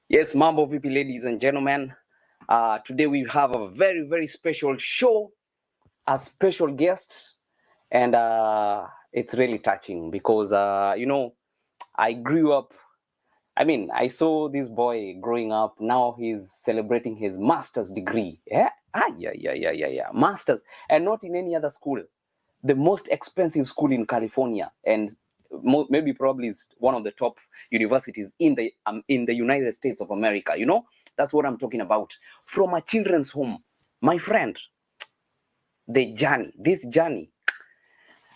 Yes, Mambo VP, ladies and gentlemen. Today we have a very, very special show, a special guest, and it's really touching because, I grew up. I saw this boy growing up. Now he's celebrating his master's degree. Yeah, yeah. Master's, and not in any other school. The most expensive school in California, and maybe probably is one of the top universities in the United States of America. That's what I'm talking about. From a children's home, my friend. This journey,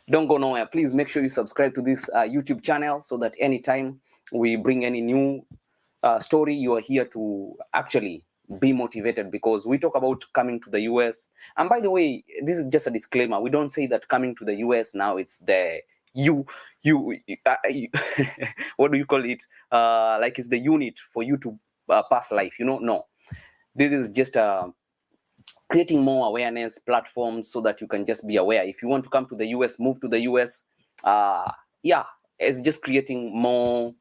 don't go nowhere. Please make sure you subscribe to this YouTube channel so that anytime we bring any new story, you are here to actually be motivated, because we talk about coming to the US. And by the way, this is just a disclaimer. We don't say that coming to the US now it's the what do you call it? Like it's the unit for you to pass life. No, this is just creating more awareness platforms so that you can just be aware. If you want to come to the US, move to the US. It's just creating more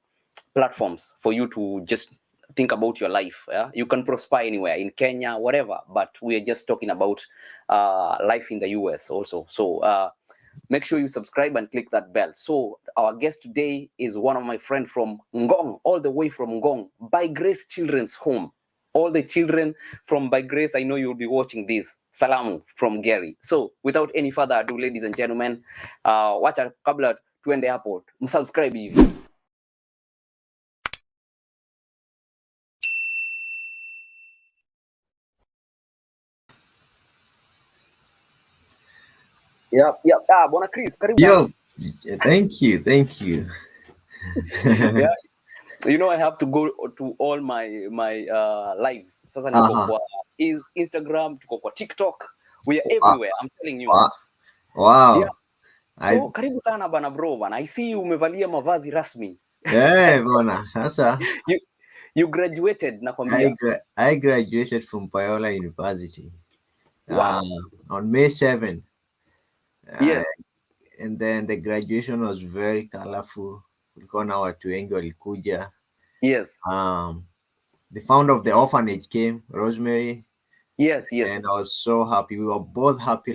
platforms for you to just think about your life. Yeah? You can prosper anywhere, in Kenya, whatever, but we are just talking about life in the US also. So make sure you subscribe and click that bell. So our guest today is one of my friends from Ngong, all the way from Ngong, By Grace Children's Home. All the children from By Grace, I know you'll be watching this. Salamu from Gary. So without any further ado, ladies and gentlemen, wacha kabla tuende hapo, msubscribe hivi. Yep. Bwana Chris, karibu. Yo, thank you. Yeah. I have to go to all my lives. Sasa niko kwa Instagram, tuko kwa TikTok. We are everywhere. I'm telling you. Wow. Yeah. So karibu sana bana bro bana. I see you umevalia mavazi rasmi. Yeah, bwana. Sasa you graduated nakwambia. I graduated from Biola University. Wow. On May 7th. Yes. And then the graduation was very colorful. Kulikuwa na watu wengi walikuja. Yes. The founder of the orphanage came, Rosemary. Yes. And I was so happy. We were both happy,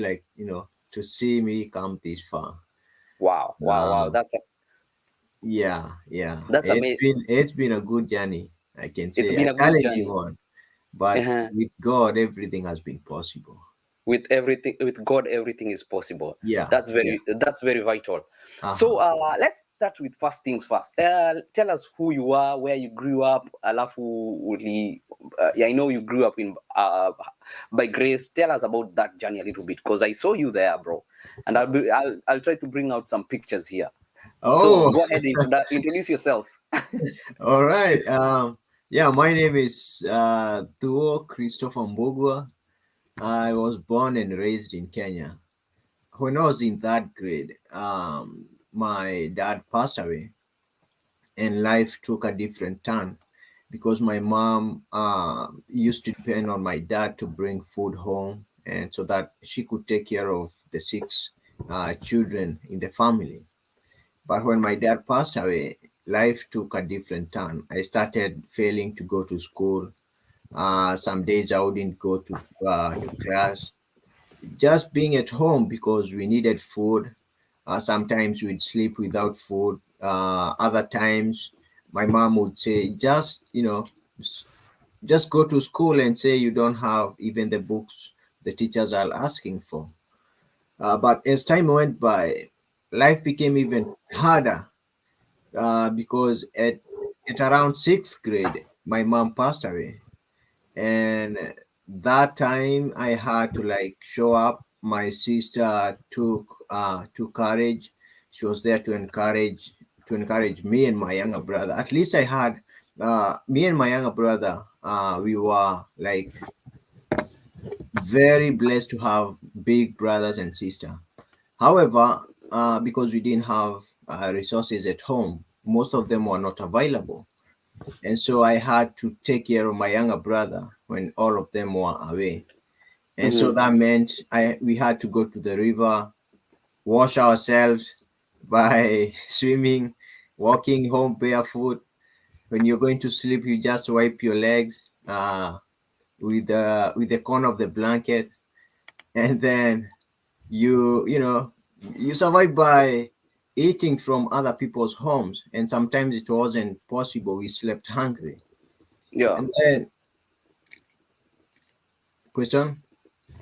to see me come this far. Wow. Yeah. That's amazing. It's been a good journey, I can say. It's been a good journey. One. But with God, everything has been possible. With God, everything is possible. Yeah. That's very vital. So let's start with first things first. Tell us who you are, where you grew up. Alafu I know you grew up in By Grace. Tell us about that journey a little bit, because I saw you there, bro. And I'll try to bring out some pictures here. Oh. So go ahead and introduce yourself. All right. My name is Thuo Christopher Mbugua. I was born and raised in Kenya. When I was in third grade, my dad passed away, and life took a different turn because my mom used to depend on my dad to bring food home, and so that she could take care of the 6 children in the family. But when my dad passed away, life took a different turn. I started failing to go to school. Some days I wouldn't go to class. Just being at home because we needed food. Sometimes we'd sleep without food. Other times, my mom would say, just go to school and say you don't have even the books the teachers are asking for. But as time went by, life became even harder because at around 6th grade, my mom passed away. And that time I had to show up. My sister took courage. She was there to encourage me and my younger brother. At least I had me and my younger brother. We were very blessed to have big brothers and sister. However, because we didn't have resources at home, most of them were not available. And so I had to take care of my younger brother when all of them were away. And so that meant we had to go to the river, wash ourselves by swimming, walking home barefoot. when you're going to sleep, you just wipe your legs with the corner of the blanket, and then you survive by eating from other people's homes, and sometimes it wasn't possible. We slept hungry. Yeah. And then question.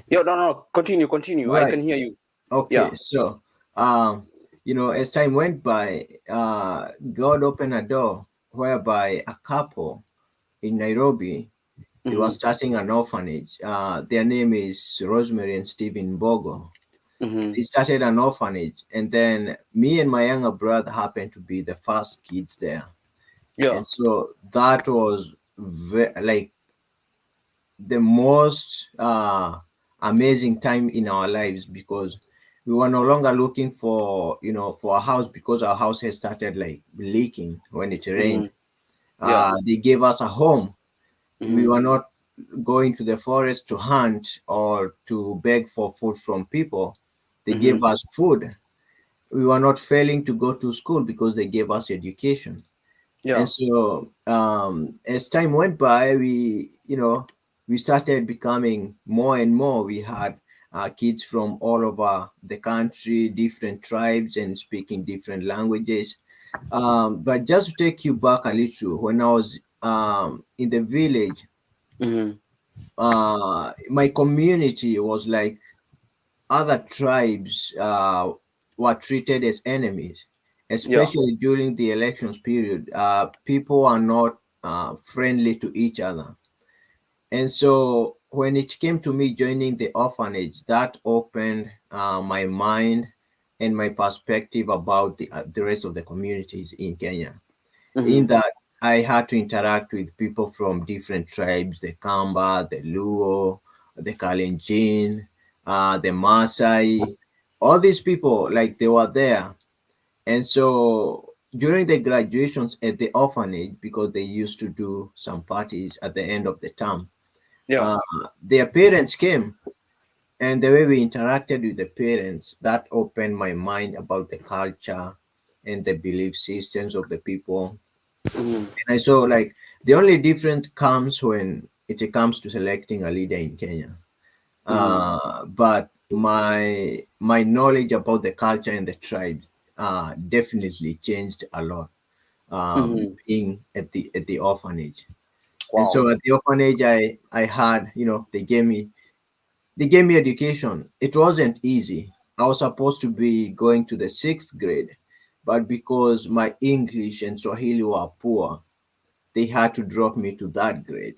Yeah. No, no, no. Continue, continue. I Right. can hear you. Okay, Yeah. so as time went by, God opened a door whereby a couple in Nairobi, they were Mm-hmm. starting an orphanage. Their name is Rosemary and Stephen Bogo. Mm-hmm. They started an orphanage, and then me and my younger brother happened to be the first kids there. Yeah. And so that was like the most amazing time in our lives, because we were no longer looking for for a house, because our house has started like leaking when it Mm-hmm. rained. Yeah. They gave us a home. We Mm-hmm. were not going to the forest to hunt or to beg for food from people. They gave Mm-hmm. us food. We were not failing to go to school because they gave us education. And Yeah. so as time went by, we started becoming more and more. We had kids from all over the country, different tribes, and speaking different languages. But just to take you back a little, when I was in the village, Mm-hmm. my community was like other tribes were treated as enemies, Yeah. especially during the elections period. People are not friendly to each other. And so when it came to me joining the orphanage, that opened my mind and my perspective about the rest of the communities in Kenya, in Mm-hmm. that I had to interact with people from different tribes: the Kamba, the Luo, the Kalenjin, the Maasai. All these people, like they were there. And so during the graduations at the orphanage, because they used to do some parties at the end of the term, Yeah. uh, their parents came. And the way we interacted with the parents, that opened my mind about the culture and the belief systems of the people. Mm-hmm. And so, like, the only difference comes when it comes to selecting a leader in Kenya. Mm-hmm. But my knowledge about the culture and the tribe definitely changed a lot, Mm-hmm. being at the orphanage. And Wow. so at the orphanage, I had, they gave me education. It wasn't easy. I was supposed to be going to the sixth grade, but because my English and Swahili were poor, they had to drop me to that grade.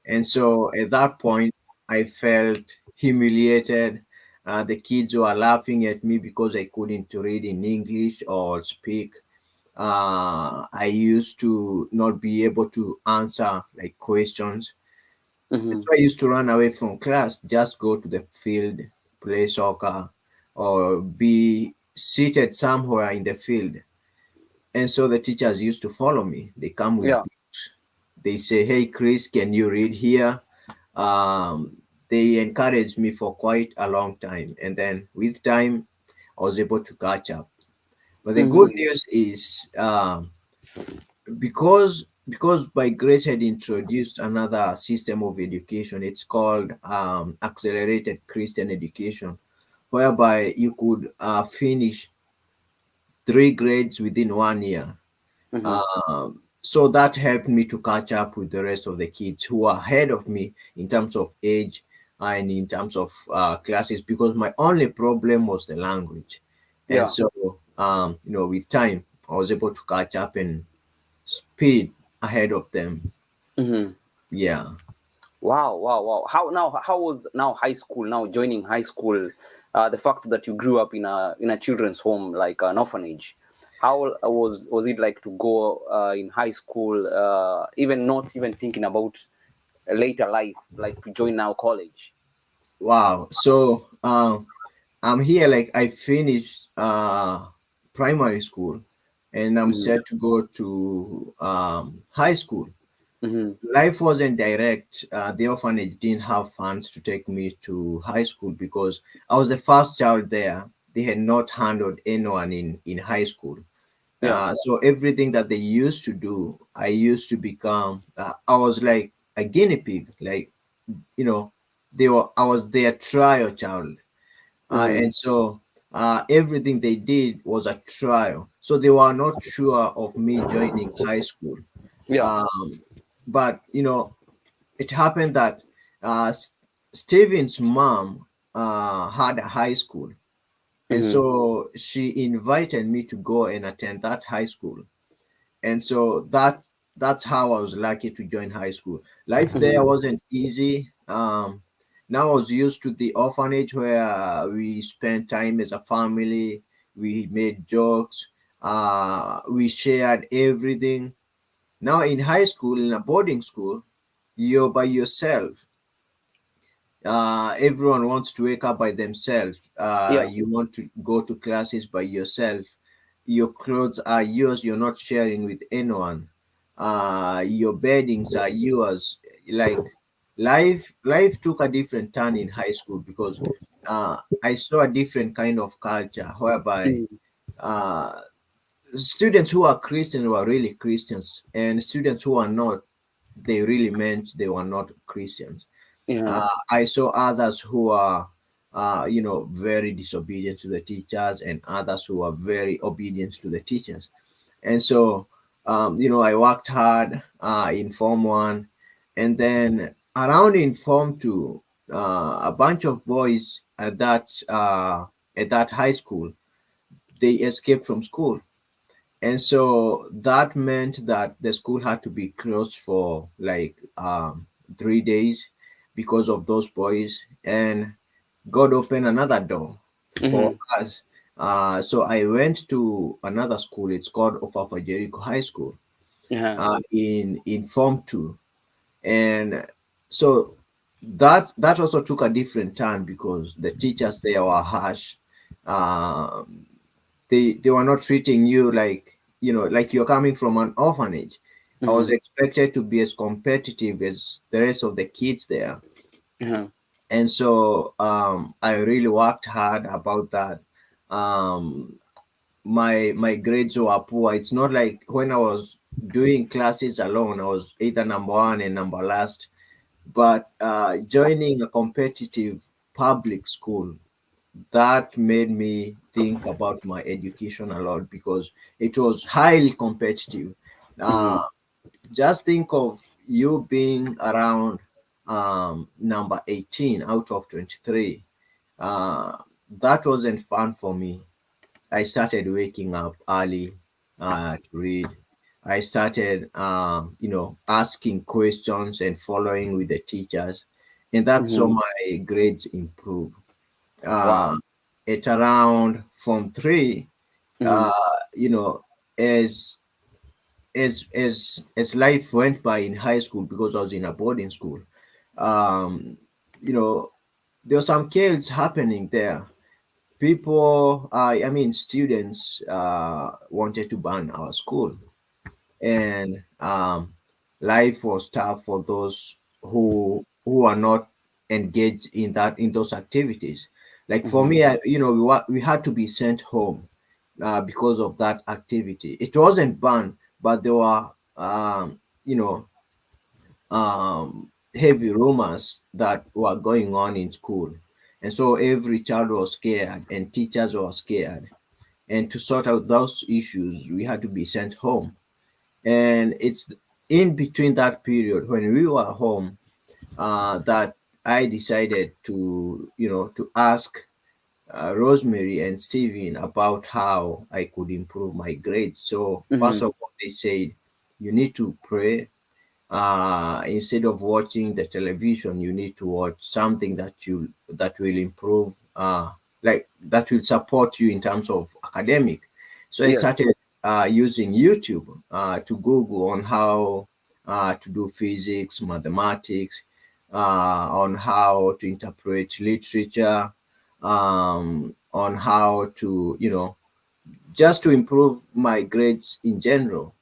And so at that point, I felt humiliated. The kids were laughing at me because I couldn't read in English or speak. I used to not be able to answer like questions. Mm-hmm. So I used to run away from class, just go to the field, play soccer, or be seated somewhere in the field. And so the teachers used to follow me. They come with Yeah. books. They say, "Hey, Chris, can you read here?" Um, they encouraged me for quite a long time. And then with time, I was able to catch up. But the good Mm-hmm. news is because by grace had introduced another system of education. It's called accelerated Christian education, whereby you could finish 3 grades within 1 year. Mm-hmm. So that helped me to catch up with the rest of the kids who are ahead of me in terms of age and in terms of classes, because my only problem was the language. And Yeah. so, with time, I was able to catch up and speed ahead of them. Mm-hmm. Yeah. Wow, wow, wow. How now? How was now high school? Now joining high school, the fact that you grew up in a children's home like an orphanage. How was it like to go in high school, even not even thinking about a later life, like to join now college? Wow. So I'm here, like I finished primary school, and I'm Mm-hmm. set to go to high school. Mm-hmm. Life wasn't direct. The orphanage didn't have funds to take me to high school because I was the first child there. They had not handled anyone in high school. Yeah. So everything that they used to do, I used to become. I was like a guinea pig. Like, you know, I was their trial child, Mm-hmm. and so everything they did was a trial. So they were not sure of me joining high school. Yeah. Um, but it happened that Steven's mom had a high school, and Mm-hmm. so she invited me to go and attend that high school. And so that's how I was lucky to join high school. Life there Mm-hmm. wasn't easy. Now I was used to the orphanage where we spent time as a family. We made jokes. We shared everything. Now in high school, in a boarding school, you're by yourself. Everyone wants to wake up by themselves. Yeah. You want to go to classes by yourself. Your clothes are yours. You're not sharing with anyone. Your beddings are yours. Like life took a different turn in high school because I saw a different kind of culture whereby Mm-hmm. uh, students who are Christians were really Christians, and students who are not, they really meant they were not Christians. Yeah. I saw others who are, very disobedient to the teachers, and others who are very obedient to the teachers. And so, I worked hard in Form 1, and then around in Form 2, a bunch of boys at that high school, they escaped from school, and so that meant that the school had to be closed for like 3 days because of those boys. And God opened another door for Mm-hmm. us. So I went to another school. It's called Ofafa Jericho High School Yeah. in Form 2. And so that also took a different turn because the teachers there were harsh. Um, they were not treating you like, like you're coming from an orphanage. I was Mm-hmm. expected to be as competitive as the rest of the kids there. Yeah. And so I really worked hard about that. um, my grades were poor. It's not like when I was doing classes alone, I was either number one and number last. But joining a competitive public school, that made me think about my education a lot because it was highly competitive. Mm-hmm. Uh, just think of you being around number 18 out of 23. Uh, that wasn't fun for me. I started waking up early to read. I started, asking questions and following with the teachers, and that's so Mm-hmm. my grades improved. Wow. uh, at around Form 3, Mm-hmm. uh, you know, as as life went by in high school, because I was in a boarding school, um, you know, there was some chaos happening there. People, I mean, students wanted to ban our school, and life was tough for those who are not engaged in those activities. Like for Mm-hmm. me, we had to be sent home because of that activity. It wasn't banned, but there were you know heavy rumors that were going on in school, and so every child was scared and teachers were scared, and to sort out those issues we had to be sent home. And it's in between that period when we were home that I decided to ask Rosemary and Steven about how I could improve my grades. So first Mm-hmm. of all, they said you need to pray. Instead of watching the television, you need to watch something that will improve, like that will support you in terms of academic. So I Yes. started using YouTube to Google on how to do physics, mathematics, on how to interpret literature, on how to, just to improve my grades in general.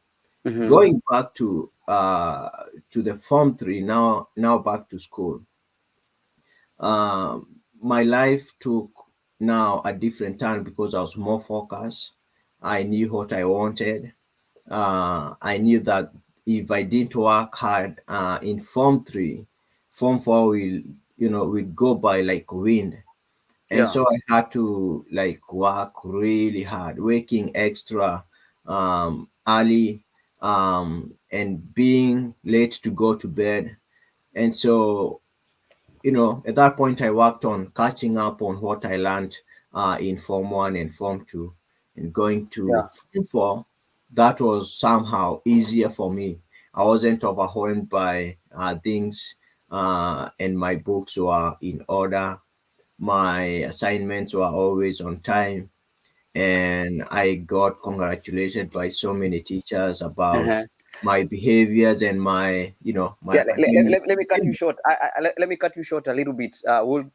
Mm-hmm. Going back to the Form 3, now back to school, my life took now a different turn because I was more focused. I knew what I wanted. I knew that if I didn't work hard in Form 3, Form 4 will go by like wind. And Yeah. so I had to like work really hard, waking extra early, and being late to go to bed. And so, at that point, I worked on catching up on what I learned in Form 1 and Form 2. And going to Yeah. Form 4, that was somehow easier for me. I wasn't overwhelmed by things, and my books were in order. My assignments were always on time, and I got congratulated by so many teachers about Uh-huh. my behaviors and my Yeah, academic. let me cut you short. Let me cut you short a little bit.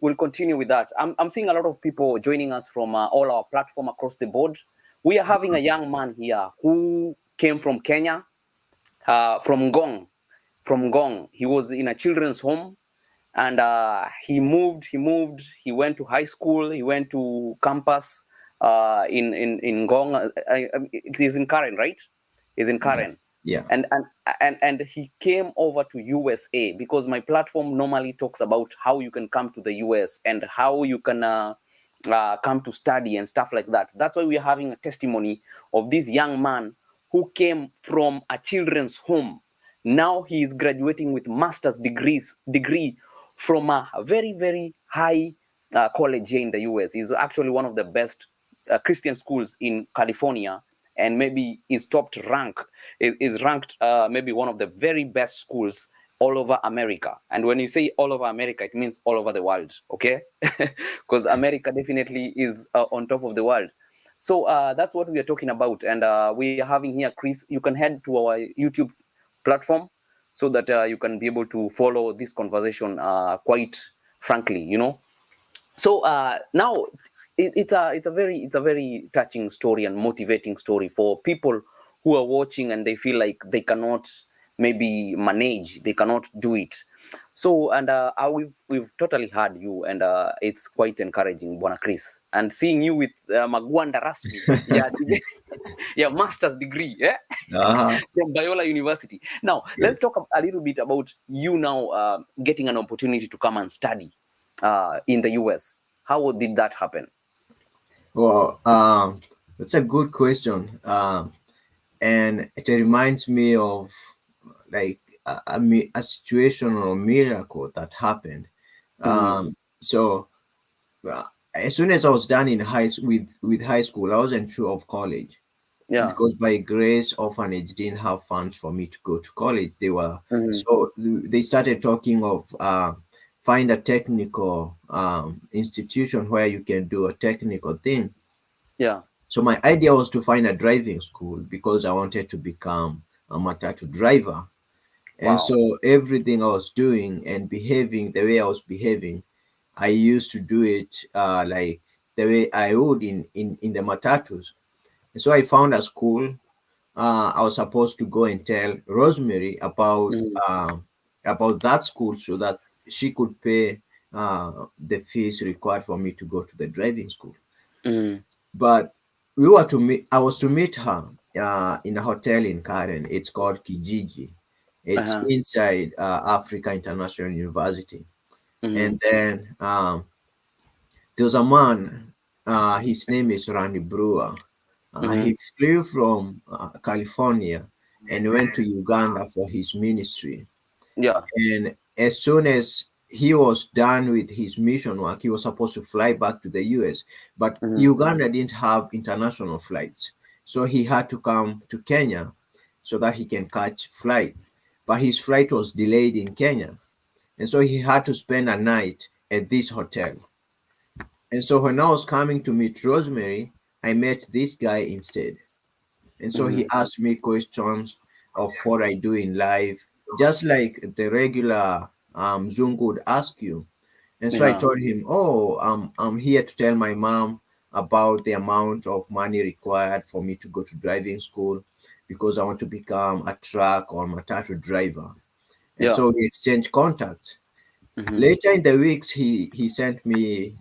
We'll continue with that. I'm seeing a lot of people joining us from all our platform across the board. We are having a young man here who came from Kenya, from Ngong. From Ngong, he was in a children's home, and he moved. He went to high school. He went to campus in Ngong. It is in Karen, right? Is in Yeah, Karen, yeah. and he came over to USA because my platform normally talks about how you can come to the US and how you can come to study and stuff like that. That's why we are having a testimony of this young man who came from a children's home. Now he is graduating with master's degree from a very very high college here in the US. He's actually one of the best Christian schools in California, and maybe is topped rank is ranked maybe one of the very best schools all over America. And when you say all over America, it means all over the world, okay? Because America definitely is on top of the world. So that's what we are talking about, and we are having here Chris. You can head to our YouTube platform so that you can be able to follow this conversation quite frankly, so now it's a very touching story and motivating story for people who are watching and they feel like they cannot maybe manage, they cannot do it. So and we've totally heard you, and it's quite encouraging, Bwana Chris, and seeing you with magwanda rasmi, yeah. Yeah, master's degree, yeah. Uh-huh. From Biola University. Now let's Yes. talk a little bit about you now getting an opportunity to come and study in the US. How did that happen? Well, that's a good question. And it reminds me of like a situation or a miracle that happened. Mm-hmm. So as soon as I was done in with high school, I wasn't sure of college Yeah. because by grace orphanage didn't have funds for me to go to college. Mm-hmm. They started talking of find a technical institution where you can do a technical thing. Yeah. So my idea was to find a driving school because I wanted to become a matatu driver. And Wow. so everything I was doing and behaving the way I was behaving, I used to do it like the way I would in the matatus. And so I found a school. I was supposed to go and tell Rosemary Mm-hmm. about that school so that she could pay the fees required for me to go to the driving school. Mm-hmm. But we were to meet. I was to meet her in a hotel in Karen. It's called Kijiji. It's Uh-huh. inside Africa International University. Mm-hmm. And then there was a man. His name is Randy Brewer. Mm-hmm. He flew from California and went to Uganda for his ministry. Yeah. And as soon as he was done with his mission work, he was supposed to fly back to the US. But Mm-hmm. Uganda didn't have international flights. So he had to come to Kenya so that he can catch flight. But his flight was delayed in Kenya. And so he had to spend a night at this hotel. And so when I was coming to meet Rosemary, I met this guy instead. And so he Mm-hmm. asked me questions of what I do in life, just like the regular Zungu would ask you. And so I Yeah. told him, "Oh, I'm here to tell my mom about the amount of money required for me to go to driving school because I want to become a truck or matatu driver." And Yeah. so we exchanged contacts. Mm-hmm. Later in the weeks, he sent me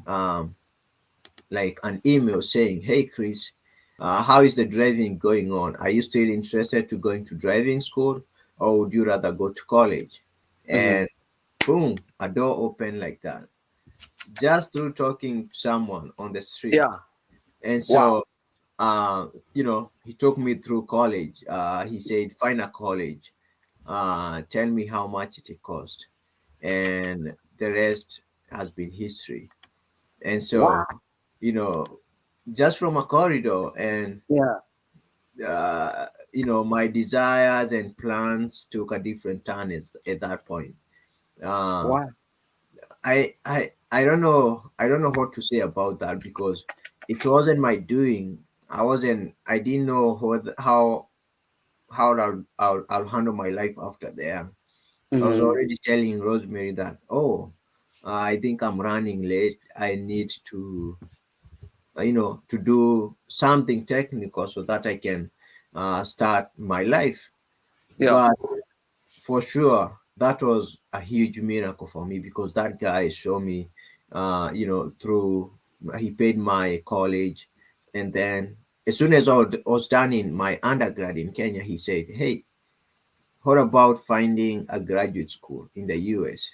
like an email saying, "Hey, Chris." How is the driving going on? Are you still interested to going to driving school, or would you rather go to college? Mm-hmm. And boom, a door opened like that, just through talking to someone on the street. Yeah. And Wow. so, he took me through college. He said, find a college, tell me how much it cost, and the rest has been history. And so, Wow. you know, just from a corridor, and Yeah. my desires and plans took a different turn at that point. Uh, Wow. I don't know what to say about that, because it wasn't my doing. I didn't know how I'll handle my life after there. I was Mm-hmm. already telling Rosemary that, oh, I think I'm running late. I need to do something technical so that I can start my life. Yeah. But for sure, that was a huge miracle for me, because that guy showed me, through he paid my college, and then as soon as I was done in my undergrad in Kenya, he said, "Hey, what about finding a graduate school in the U.S.?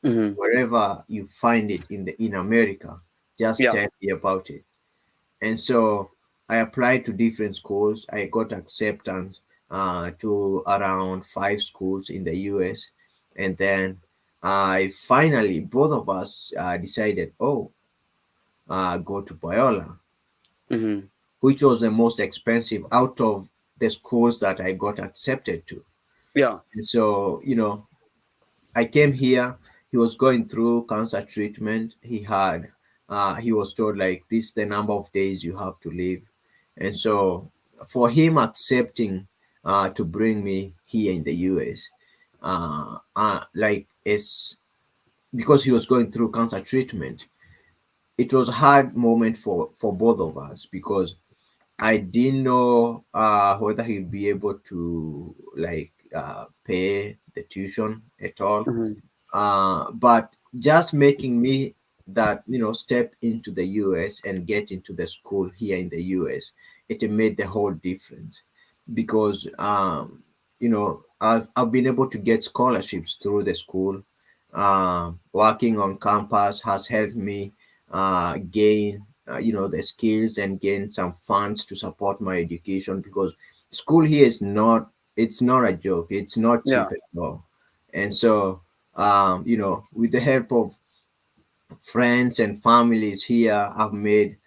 Mm-hmm. Wherever you find it in America, just Yeah. tell me about it." And so I applied to different schools. I got acceptance to around 5 schools in the US. And then I finally, both of us decided, oh, go to Biola, Mm-hmm. which was the most expensive out of the schools that I got accepted to. Yeah. And so, I came here. He was going through cancer treatment. He was told, like, this is the number of days you have to live. And so for him accepting to bring me here in the US, like, it's because he was going through cancer treatment. It was a hard moment for both of us, because I didn't know whether he'd be able to, like, pay the tuition at all. Mm-hmm. But just making me that, step into the US and get into the school here in the US, it made the whole difference, because I've been able to get scholarships through the school. Working on campus has helped me gain the skills and gain some funds to support my education, because school here is not it's not a joke. It's not Yeah. cheap at all. And so, with the help of friends and families here, I've made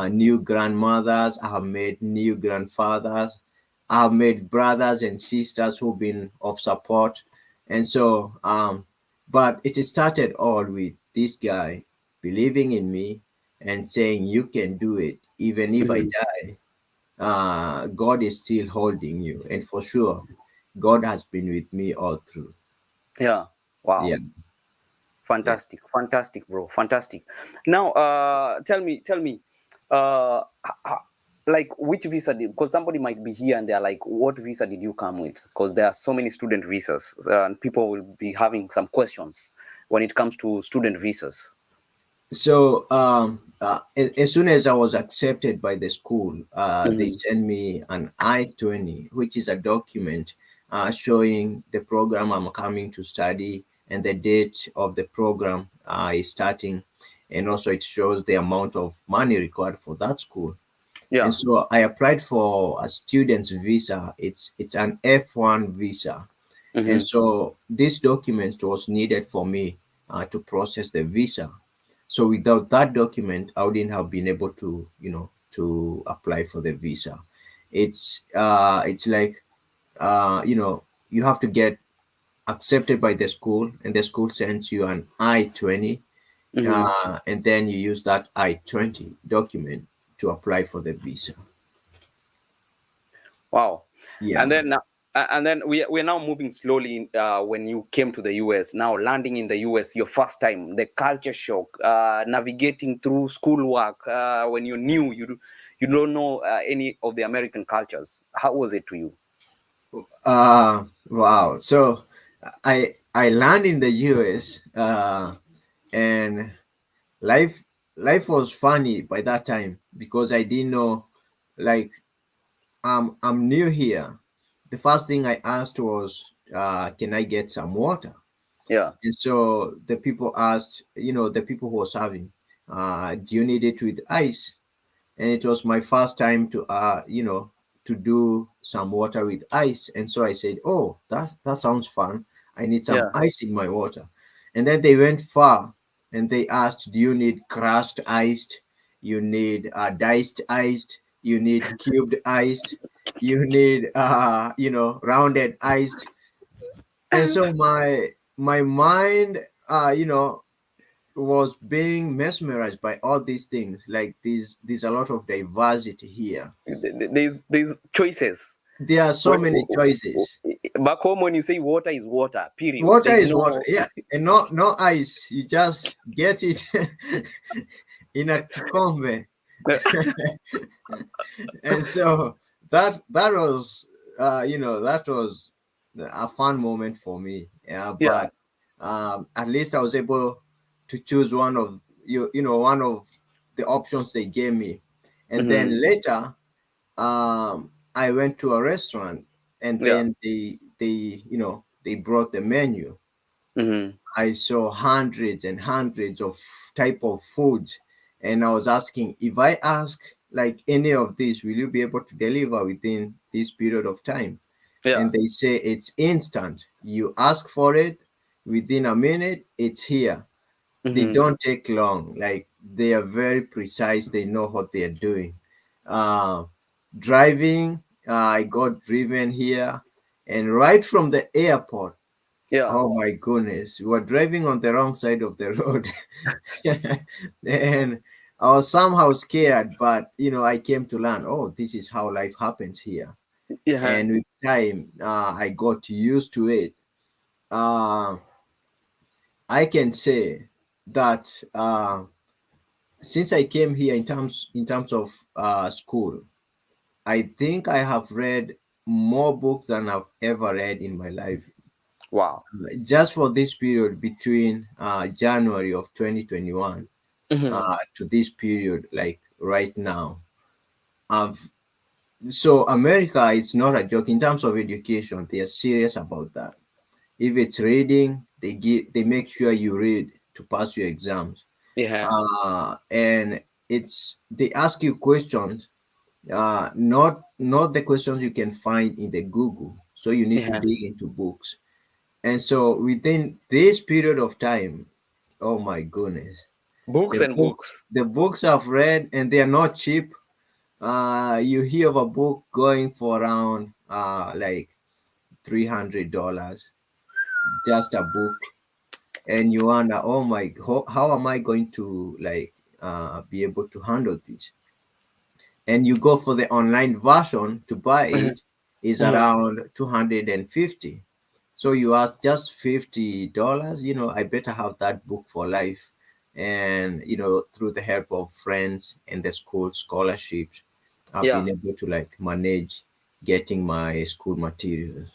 new grandmothers, I have made new grandfathers, I have made brothers and sisters who've been of support. And so, but it started all with this guy believing in me and saying, you can do it. Even if I Mm-hmm. die, God is still holding you. And for sure, God has been with me all through. Yeah. Yeah. Wow. Yeah. Fantastic, fantastic, bro, fantastic. Now, tell me, like which visa did? Because somebody might be here and they're like, what visa did you come with? Because there are so many student visas, and people will be having some questions when it comes to student visas. So as soon as I was accepted by the school, they Mm-hmm. sent me an I-20, which is a document showing the program I'm coming to study and the date of the program is starting, and also it shows the amount of money required for that school. And Yeah. so I applied for a student's visa. It's an F1 visa, and Mm-hmm. so this document was needed for me to process the visa. So without that document, I wouldn't have been able to apply for the visa. It's like, you have to get accepted by the school, and the school sends you an I-20, Mm-hmm. and then you use that I-20 document to apply for the visa. Wow. And Yeah. then and then we're now moving slowly when you came to the US, now landing in the US, your first time, the culture shock, navigating through schoolwork when you're new, you don't know any of the American cultures. How was it to you? Wow. So I land in the US, and life life was funny by that time, because I didn't know like I'm new here. The first thing I asked was, can I get some water? Yeah. And so the people asked, the people who were serving, do you need it with ice? And it was my first time to do some water with ice. And so I said, oh, that sounds fun. I need some Yeah. ice in my water. And then they went far and they asked, do you need crushed iced? You need diced iced? You need cubed iced? You need rounded iced? And so my mind was being mesmerized by all these things. Like there's a lot of diversity here. There's choices. There are so When many choices. back home, when you say water is water, period. Water There's is water, no. yeah, and no ice. You just get it in a kikombe. And so that was a fun moment for me. Yeah, Yeah. but at least I was able to choose one of the options they gave me. And Hmm. then later, I went to a restaurant, and Yeah. then they brought the menu. Hmm. I saw hundreds and hundreds of type of foods, and I was asking, if I ask like any of these, will you be able to deliver within this period of time? Yeah. And they say it's instant. You ask for it, within a minute, it's here. They Hmm. don't take long. Like they are very precise. They know what they are doing. Uh, Driving, I got driven here, and right from the airport. Yeah. Oh my goodness, we were driving on the wrong side of the road. And I was somehow scared, but I came to learn, oh, this is how life happens here. Yeah. And with time, I got used to it. Uh, I can say that since I came here in terms of school, I think I have read more books than I've ever read in my life. Wow. Just for this period between January of 2021 Hmm. to this period, like right now, I've so America is not a joke in terms of education. They are serious about that. If it's reading, they make sure you read to pass your exams. Yeah. And they ask you questions, not the questions you can find in the Google. So you need to Yeah. dig into books. And so within this period of time, oh my goodness, Books and books. the books I've read, and they are not cheap. You hear of a book going for around like $300, just a book, and you wonder, oh my, how am I going to like be able to handle this? And you go for the online version to buy Hmm. it is Hmm. around 250. So you ask just $50, I better have that book for life. And through the help of friends and the school scholarships, I've Yeah. been able to like manage getting my school materials.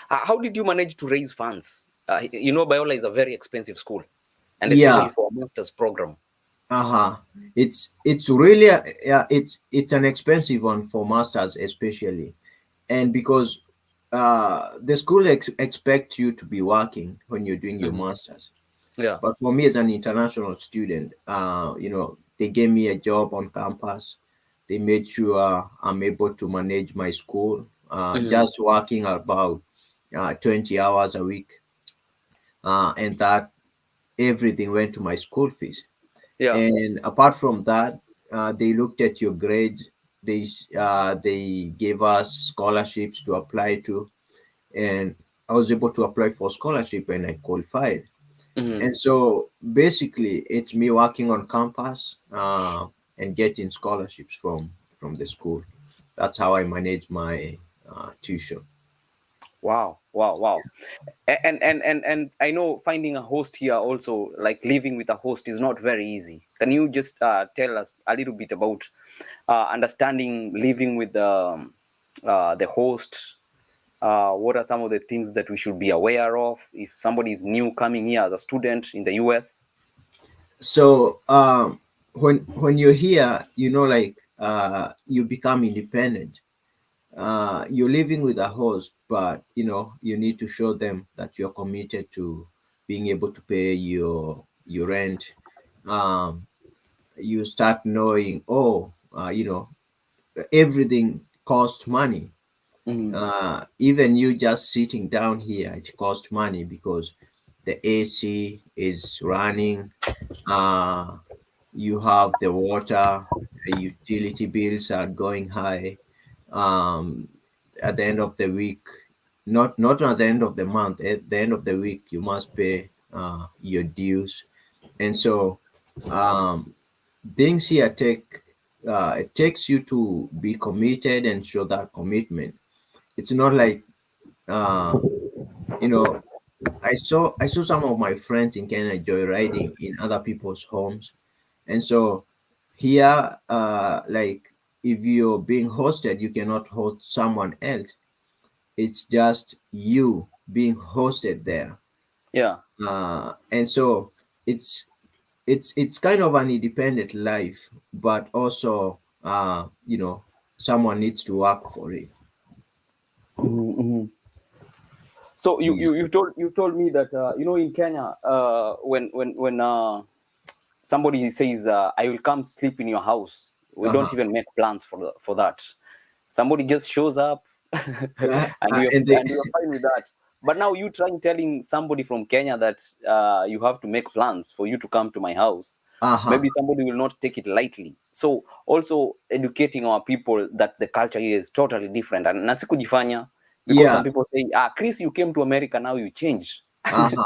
How did you manage to raise funds? Biola is a very expensive school, and especially Yeah, for a master's program. uh-huh. It's really it's an expensive one for masters especially. And because the school expect you to be working when you're doing your Hmm. masters. Yeah. But for me as an international student, they gave me a job on campus. They made sure I'm able to manage my school, Hmm. just working about 20 hours a week, and that everything went to my school fees. Yeah. And apart from that, they looked at your grades. They gave us scholarships to apply to, and I was able to apply for scholarship and I qualified. Hmm. And so basically, it's me working on campus and getting scholarships from the school. That's how I manage my tuition. Wow. Wow. Wow. And I know finding a host here also, like living with a host, is not very easy. Can you just tell us a little bit about understanding living with the host? What are some of the things that we should be aware of if somebody is new coming here as a student in the US? So when you're here, like you become independent. You're living with a host, but you need to show them that you're committed to being able to pay your rent. um, you start knowing, oh, everything costs money. Mm-hmm. Even you just sitting down here, it costs money because the AC is running. uh, you have the water, the utility bills are going high. um, at the end of the week, not at the end of the month, at the end of the week you must pay your dues. And so um, things here it takes you to be committed and show that commitment. It's not like uh, you know I saw some of my friends in Kenya joyriding in other people's homes. And so here, like, if you're being hosted, you cannot host someone else. It's just you being hosted there. Yeah. And so it's it's kind of an independent life, but also someone needs to work for it. Mm-hmm. So Mm. you told me that in Kenya, when somebody says, I will come sleep in your house, we don't Uh-huh. even make plans for that. Somebody just shows up, and And they you're fine with that. But now you trying telling somebody from Kenya that you have to make plans for you to come to my house. uh-huh. Maybe somebody will not take it lightly. So also educating our people that the culture here is totally different, and nasikujifanya, because some Yeah. people say, Chris, you came to America, now you changed. Uh-huh.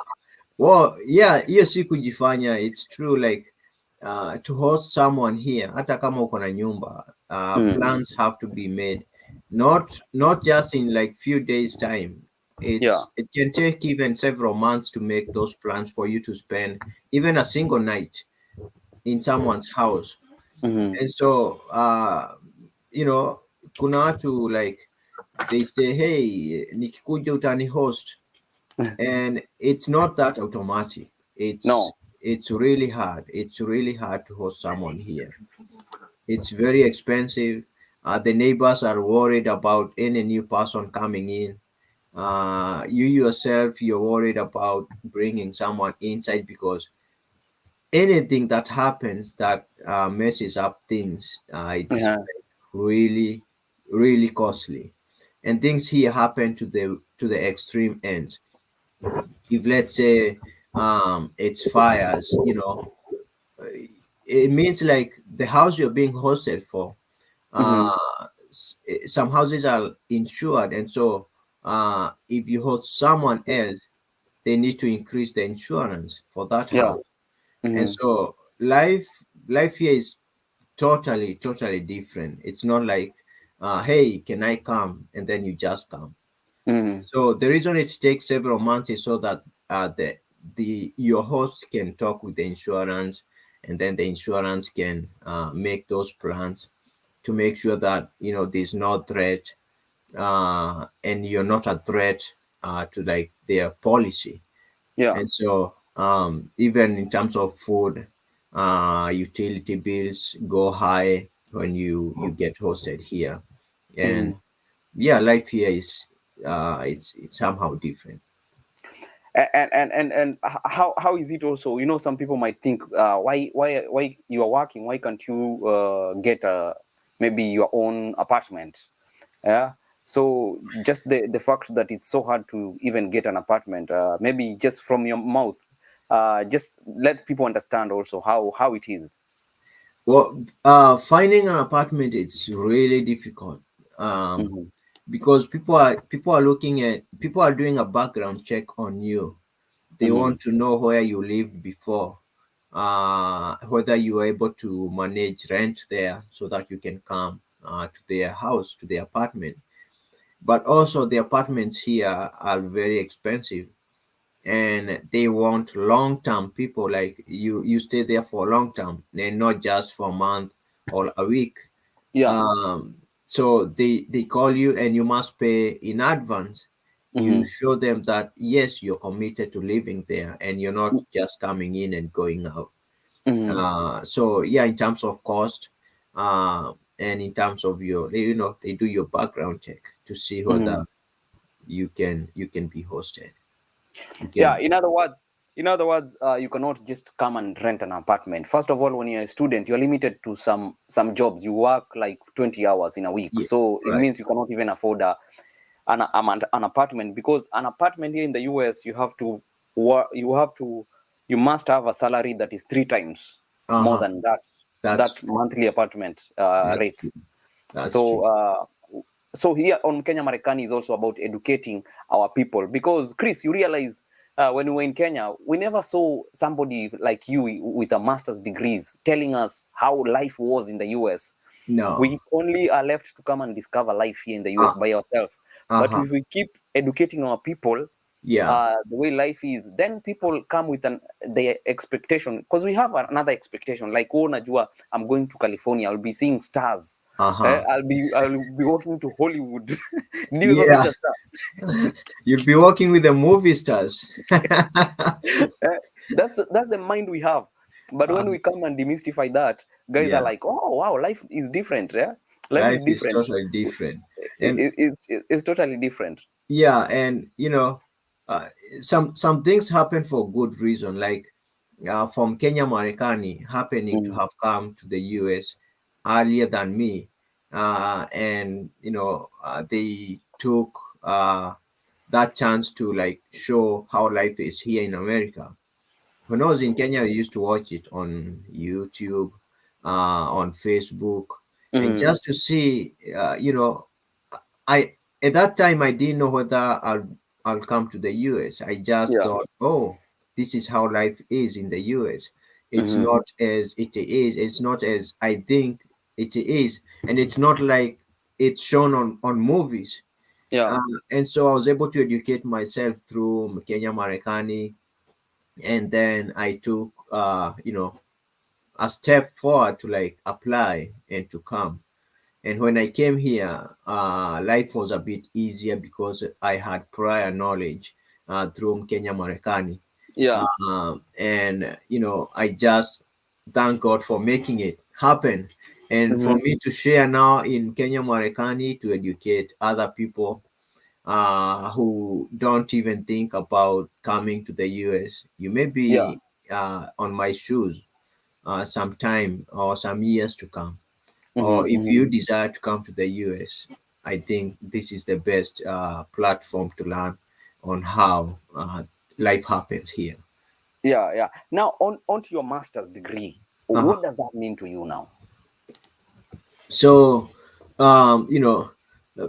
Well, yeah, hiyo si kujifanya. It's true, like to host someone here, hata kama uko na nyumba, Mm. plans have to be made. Not just in like few days time. Yeah. It can take even several months to make those plans for you to spend even a single night in someone's house. Mm-hmm. And so kuna watu, like, they say, hey, nikikuja utani host, and it's not that automatic. it's No. it's really hard. It's really hard to host someone here. It's very expensive. The neighbors are worried about any new person coming in. You yourself, you're worried about bringing someone inside because anything that happens that messes up things, it's Yeah. really, really costly. And things here happen to the extreme ends. If, let's say, it's fires, it means like the house you're being hosted for, Mm-hmm. uh some houses are insured. And so if you host someone else, they need to increase the insurance for that Yeah. house. And Mm-hmm. so life here is totally different. It's not like hey, can I come, and then you just come. Mm-hmm. So the reason it takes several months is so that the your host can talk with the insurance, and then the insurance can make those plans to make sure that there's no threat, and you're not a threat to like their policy. Yeah. And so even in terms of food, utility bills go high when you get hosted here. And Mm-hmm. yeah, life here is it's somehow different. And how is it also, some people might think, why you are working, why can't you get maybe your own apartment? Yeah. So just the fact that it's so hard to even get an apartment, maybe just from your mouth, just let people understand also how it is. Well, finding an apartment, it's really difficult, um, Mm-hmm. because people are doing a background check on you. They Mm-hmm. want to know where you lived before, whether you are able to manage rent there so that you can come to their house, to their apartment. But also, the apartments here are very expensive, and they want long-term people, like you stay there for a long term and not just for a month or a week. Yeah. So they call you, and you must pay in advance. You Mm-hmm. show them that yes, you're committed to living there and you're not just coming in and going out. Mm-hmm. So yeah, in terms of cost, and in terms of your, they do your background check to see Mhm. whether you can be hosted. You Yeah, can. in other words, you cannot just come and rent an apartment. First of all, when you're a student, you're limited to some jobs. You work like 20 hours in a week, Yeah. so it Right. means you cannot even afford an apartment, because an apartment here in the US, you must have a salary that is three times more Uh-huh. than that That's monthly apartment that's true. rates. That's So true. here on Kenya Marekani is also about educating our people, because Chris, you realize when we were in Kenya, we never saw somebody like you with a master's degrees telling us how life was in the US. No. We only are left to come and discover life here in the US Uh, by ourselves. But uh-huh. if we keep educating our people Yeah. the way life is, then people come with their expectation, because we have another expectation, like, oh, najua, I'm going to California, I'll be seeing stars. Uh-huh. I'll be walking to Hollywood. Did you ever meet Yeah. a star? You'll be working with the movie stars. Eh, that's the mind we have. But when we come and demystify that, guys are Yeah. like, oh wow, life is different. Yeah, life is Life is different. totally different. And It's totally different. yeah, and uh, some things happen for good reason, like from Kenya Marekani happening to Mm. have come to the US earlier than me, and they took that chance to like show how life is here in America. When I was in Kenya, I used to watch it on YouTube, on Facebook, and Mm. just to see, I at that time I didn't know whether I'll come to the US. I just Yeah. thought, oh, this is how life is in the US. It's Hmm. not as it is. It's not as I think it is, and it's not like it's shown on movies. Yeah. Uh, and so I was able to educate myself through Kenya Marekani, and then I took a step forward to like apply and to come. And when I came here, life was a bit easier because I had prior knowledge through Kenya Marekani. Yeah. And, I just thank God for making it happen. And for Hmm. me to share now in Kenya Marekani to educate other people who don't even think about coming to the US, you may Yeah. be on my shoes some time or some years to come, or Hmm. if Hmm. you desire to come to the US, I think this is the best platform to learn on how life happens here. Yeah. Yeah. Now on to your master's degree. Uh-huh. What does that mean to you now? So, um, you know, uh,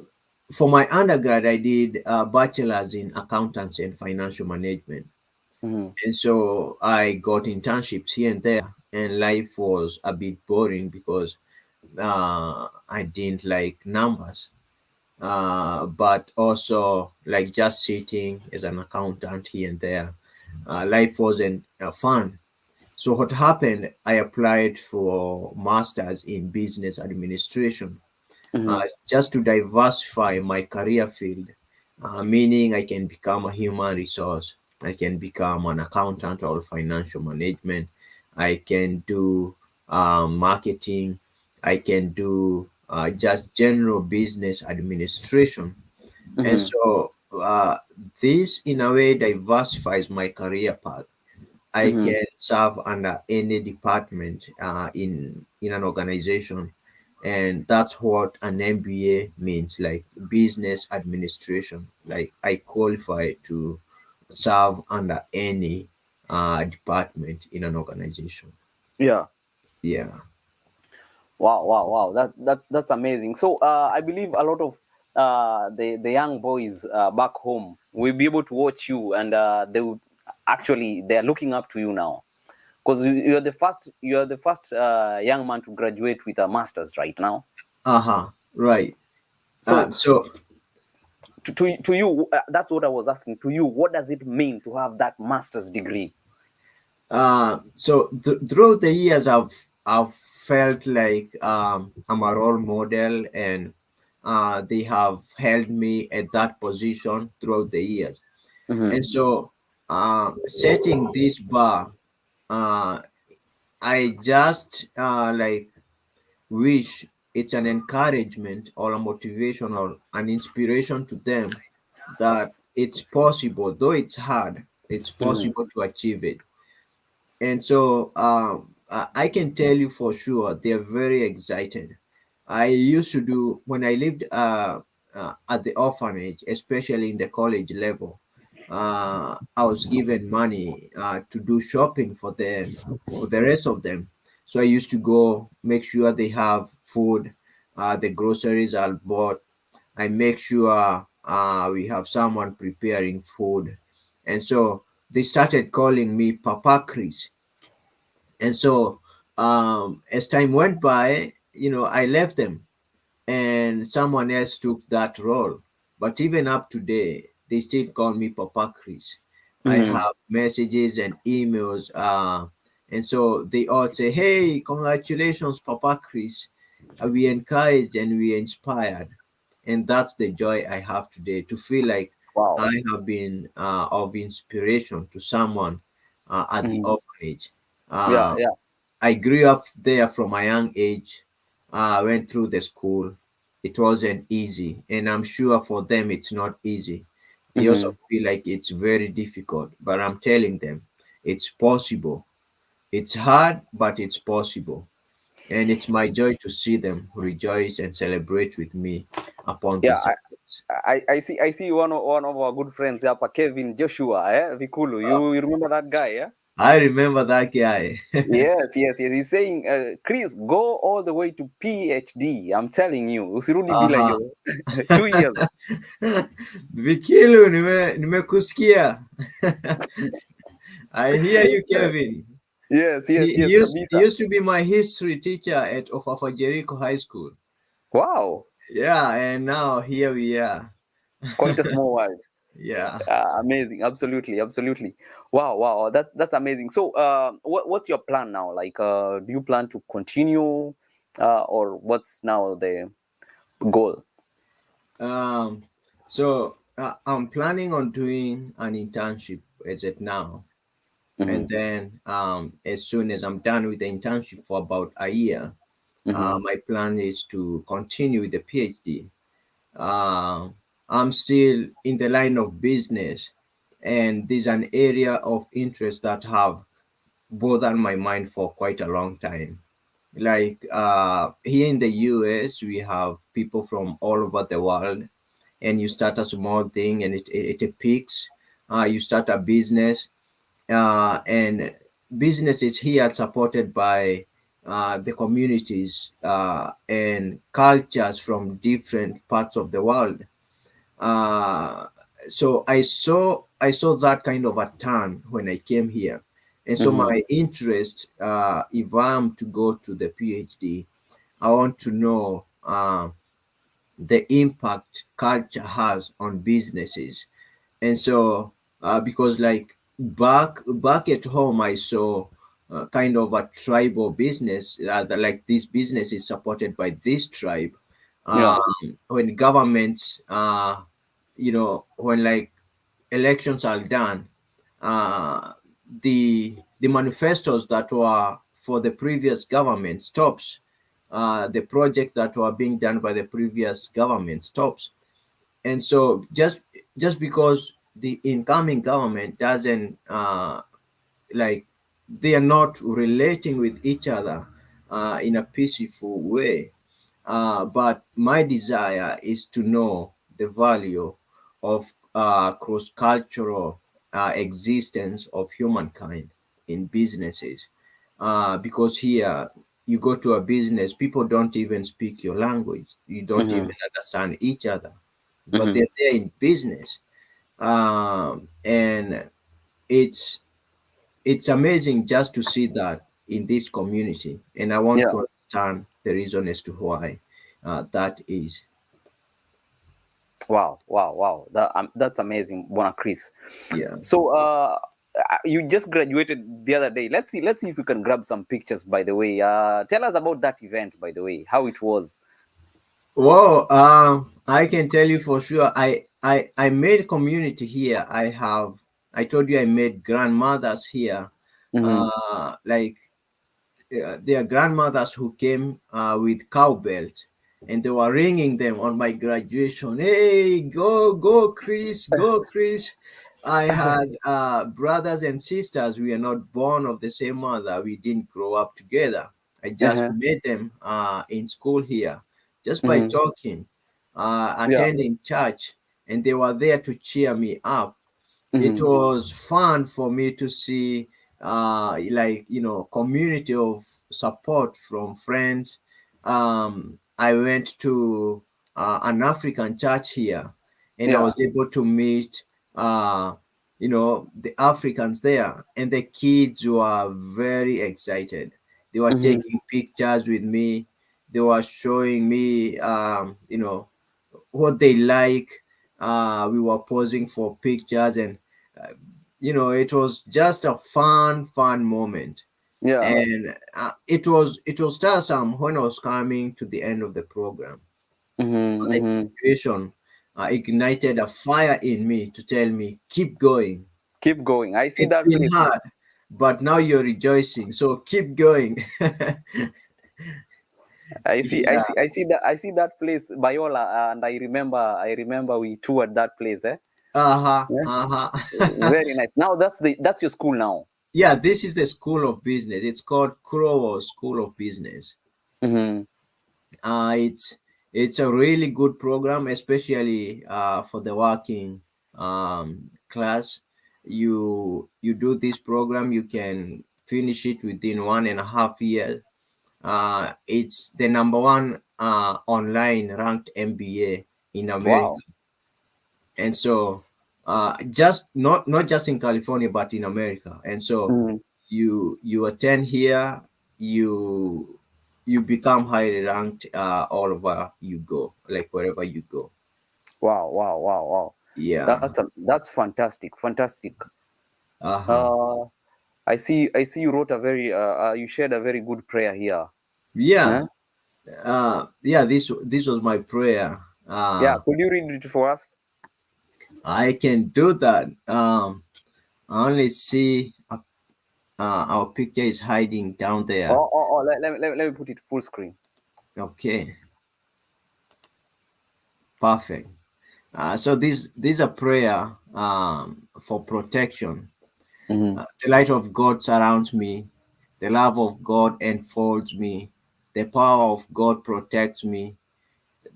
for my undergrad, I did a bachelor's in accountancy and financial management. Hmm. And so I got internships here and there, and life was a bit boring because I didn't like numbers. But also like just sitting as an accountant here and there. Life wasn't fun. So what happened? I applied for masters in business administration, Hmm. just to diversify my career field, meaning I can become a human resource, I can become an accountant or financial management, I can do marketing, I can do just general business administration. And Hmm. so this, in a way, diversifies my career path. I Hmm. can serve under any department in an organization, and that's what an MBA means, like business administration. Like I qualify to serve under any department in an organization. Yeah. Yeah. Wow, wow, wow. That's amazing. So I believe a lot of the young boys back home will be able to watch you, and they would actually, they are looking up to you now, because you're the first young man to graduate with a master's right now. Uh-huh. Right. So So to you, that's what I was asking. To you, what does it mean to have that master's degree? throughout the years, I've felt like I'm a role model, and they have held me at that position throughout the years. Hmm. And so, setting this bar, uh, I just like wish. it's an encouragement or a motivation or an inspiration to them that it's possible, though it's hard, it's Mhm. possible to achieve it. And so I can tell you for sure they're very excited. I used to do when I lived at the orphanage, especially in the college level. I was given money to do shopping for them, for the rest of them. So I used to go make sure they have food, the groceries are bought. I make sure we have someone preparing food, and so they started calling me Papa Chris. And so as time went by, I left them and someone else took that role. But even up today, they still call me Papa Chris. I Mhm. have messages and emails, and so they all say, "Hey, congratulations, Papa Chris. We encouraged and we inspired," and that's the joy I have today to feel like Wow. I have been of inspiration to someone at the Mhm. orphanage. Yeah, Uh, yeah. I grew up there from a young age. I went through the school. It wasn't easy, and I'm sure for them it's not easy. They also Mhm. feel like it's very difficult, but I'm telling them it's possible. It's hard, but it's possible. And it's my joy to see them rejoice and celebrate with me upon Yeah, this success. I see one of our good friends hapa, Kevin Joshua, Vikulu. You remember that guy, yeah? I remember that guy. Yes, yes, yes. He's saying, Chris, go all the way to PhD. I'm telling you, usirudi bila Aha. hiyo 2 years. Vikilu, nimekusikia. I hear you, Kevin. Yes, He, yes, he yes, used he kabisa. used to be my history teacher at of Jericho High School. Wow, Yeah, and now here we are. quite a small world. Yeah. Amazing, absolutely, absolutely. Wow, wow, that's amazing. So, what's your plan now? Like, do you plan to continue, or what's now the goal? Um. So I'm planning on doing an internship as it now, and Mm-hmm, then as soon as I'm done with the internship for about a year, mm-hmm, my plan is to continue with the PhD. Uh, I'm still in the line of business, and there's an area of interest that have bothered my mind for quite a long time. Like here in the US, we have people from all over the world, and you start a small thing and it peaks. You start a business, and businesses here are supported by the communities and cultures from different parts of the world. uh, so I saw that kind of a turn when I came here, and so mm-hmm, my interest, if I'm to go to the PhD, I want to know the impact culture has on businesses. And so because like back at home I saw kind of a tribal business, like this business is supported by this tribe. yeah, um, when governments when like elections are done, the manifestos that were for the previous government stops. The projects that were being done by the previous government stops. And so just because the incoming government doesn't like they are not relating with each other in a peaceful way, but my desire is to know the value of cross-cultural existence of humankind in businesses, because here you go to a business, people don't even speak your language, you don't even mm-hmm, understand each other, but mm-hmm. they're there in business. And it's amazing just to see that in this community, and I want Yeah. to understand the reason as to why that is. Wow, wow, wow. That's amazing, Bona Chris. Yeah. So, you just graduated the other day. Let's see if we can grab some pictures. By the way, tell us about that event. By the way, how it was. Well, I can tell you for sure. I made community here. I told you I made grandmothers here. Mm-hmm, Like their grandmothers who came with cowbells, and they were ringing them on my graduation. Hey, go, Chris, go, Chris. I had brothers and sisters. We are not born of the same mother. We didn't grow up together. I just Uh-huh. met them in school here, just by Mm-hmm. talking, Yeah. attending church, and they were there to cheer me up. It Mm-hmm. was fun for me to see like, community of support from friends. I went to an African church here, and I Yeah. was able to meet the Africans there, and the kids were very excited. They were Mm-hmm. taking pictures with me. They were showing me what they like. We were posing for pictures, and uh, it was just a fun moment. Yeah. And it was tiresome when I was coming to the end of the program. Mm-hmm. But the Mm-hmm. situation ignited a fire in me to tell me, keep going. Keep going. I see It's that been place. hard, but now you're rejoicing, so keep going. I see. I Yeah. see. I see that. I see that place, Biola, and I remember. I remember we toured that place. Eh? Uh-huh. Yeah. Uh-huh. Very nice. Now that's your school now. Yeah, this is the School of Business. It's called Crow School of Business. Mm-hmm. It's a really good program, especially for the working class. You do this program, you can finish it within 1.5 years. It's the number one online ranked MBA in America, Wow. and so just not just in California but in America. And so Mm-hmm. you attend here, you you become highly ranked all over you go, like wherever you go. Wow. Wow. Wow. Wow. Yeah. That's fantastic. Fantastic. Uh-huh. Uh, I see. I see. You wrote a very. You shared a very good prayer here. Yeah. Huh? Yeah, this was my prayer. Yeah. Could you read it for us? I can do that. I only see our picture is hiding down there. Let me put it full screen. Okay, perfect. So this is a prayer for protection. Mm-hmm. The light of God surrounds me. The love of God enfolds me. The power of God protects me.